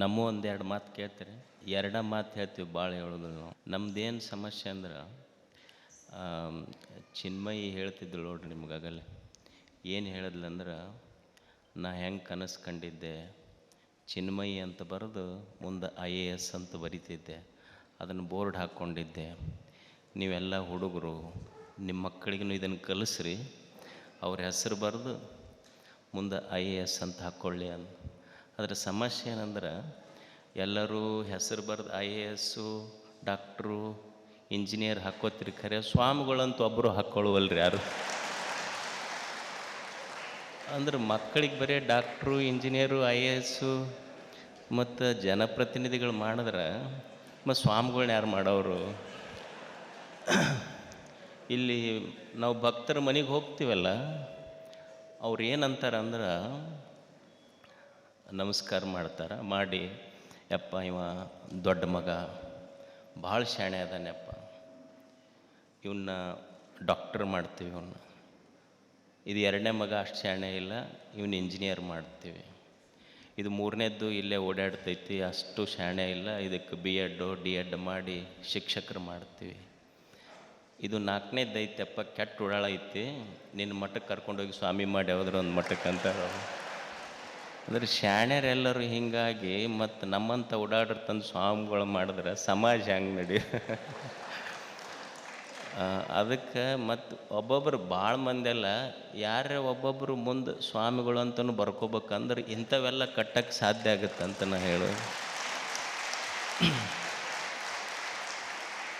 ನಮ್ಮ ಒಂದೆರಡು ಮಾತು ಕೇಳ್ತೀರಿ. ಎರಡು ಮಾತು ಹೇಳ್ತೀವಿ, ಭಾಳ ಹೇಳೋದು ನಾವು. ನಮ್ದೇನು ಸಮಸ್ಯೆ ಅಂದ್ರೆ ಚಿನ್ಮಯಿ ಹೇಳ್ತಿದ್ದಳು ನೋಡ್ರಿ ನಿಮ್ಗಾಗಲ್ಲ. ಏನು ಹೇಳಿದ್ಲಂದ್ರೆ, ನಾ ಹೆಂಗೆ ಕನಸು ಕಂಡಿದ್ದೆ, ಚಿನ್ಮಯಿ ಅಂತ ಬರೆದು ಮುಂದೆ IAS ಅಂತ ಬರಿತಿದ್ದೆ, ಅದನ್ನು ಬೋರ್ಡ್ ಹಾಕ್ಕೊಂಡಿದ್ದೆ. ನೀವೆಲ್ಲ ಹುಡುಗರು ನಿಮ್ಮ ಮಕ್ಕಳಿಗೂ ಇದನ್ನು ಕಲಿಸ್ರಿ, ಅವ್ರ ಹೆಸರು ಬರೆದು ಮುಂದೆ IAS ಅಂತ ಹಾಕ್ಕೊಳ್ಳಿ ಅಂತ. ಅದರ ಸಮಸ್ಯೆ ಏನಂದ್ರೆ, ಎಲ್ಲರೂ ಹೆಸರು ಬರೆದು IAS, ಡಾಕ್ಟ್ರು, ಇಂಜಿನಿಯರ್ ಹಾಕ್ಕೋತೀರಿ, ಖರೆ ಸ್ವಾಮಿಗಳಂತೂ ಒಬ್ಬರು ಹಾಕ್ಕೊಳ್ಳುವಲ್ರಿ ಯಾರು. ಅಂದ್ರೆ ಮಕ್ಕಳಿಗೆ ಬರೀ ಡಾಕ್ಟ್ರು, ಇಂಜಿನಿಯರು, IAS ಮತ್ತು ಜನಪ್ರತಿನಿಧಿಗಳು ಮಾಡಿದ್ರೆ ಮತ್ತು ಸ್ವಾಮಿಗಳ್ನ ಯಾರು ಮಾಡೋರು? ಇಲ್ಲಿ ನಾವು ಭಕ್ತರ ಮನೆಗೆ ಹೋಗ್ತೀವಲ್ಲ, ಅವ್ರು ಏನಂತಾರೆ ಅಂದ್ರೆ, ನಮಸ್ಕಾರ ಮಾಡ್ತಾರೆ, ಮಾಡಿ ಯಪ್ಪ ಇವ ದೊಡ್ಡ ಮಗ ಭಾಳ ಶಾಣೆ ಅದಾನೆಪ್ಪ, ಇವನ್ನ ಡಾಕ್ಟರ್ ಮಾಡ್ತೀವಿ, ಇವನ್ನ ಇದು ಎರಡನೇ ಮಗ ಅಷ್ಟು ಶಾಣೆ ಇಲ್ಲ, ಇವನು ಇಂಜಿನಿಯರ್ ಮಾಡ್ತೀವಿ, ಇದು ಮೂರನೇದ್ದು ಇಲ್ಲೇ ಓಡಾಡ್ತೈತಿ ಅಷ್ಟು ಶಾಣೆ ಇಲ್ಲ, ಇದಕ್ಕೆ BEd DEd ಮಾಡಿ ಶಿಕ್ಷಕರು ಮಾಡ್ತೀವಿ, ಇದು ನಾಲ್ಕನೇದ್ದು ಐತೆಪ್ಪ ಕೆಟ್ಟ ಉಡಾಳ ಐತಿ, ನಿನ್ನ ಮಠಕ್ಕೆ ಕರ್ಕೊಂಡೋಗಿ ಸ್ವಾಮಿ ಮಾಡಿ ಹೋದ್ರೆ ಒಂದು ಮಠಕ್ಕೆ ಅಂತಾರೆ. ಅಂದ್ರೆ ಶಾಣ್ಯರೆಲ್ಲರೂ ಹೀಗಾಗಿ ಮತ್ತು ನಮ್ಮಂಥ ಓಡಾಡ್ರ ತಂದು ಸ್ವಾಮಿಗಳು ಮಾಡಿದ್ರೆ ಸಮಾಜ ಹೆಂಗೆ ನಡಿ. ಅದಕ್ಕೆ ಮತ್ತು ಒಬ್ಬೊಬ್ಬರು ಭಾಳ ಮಂದೆಲ್ಲ ಯಾರೇ ಒಬ್ಬೊಬ್ಬರು ಮುಂದೆ ಸ್ವಾಮಿಗಳು ಅಂತಲೂ ಬರ್ಕೋಬೇಕಂದ್ರೆ ಇಂಥವೆಲ್ಲ ಕಟ್ಟಕ್ಕೆ ಸಾಧ್ಯ ಆಗುತ್ತಂತ ನಾ ಹೇಳೋದು.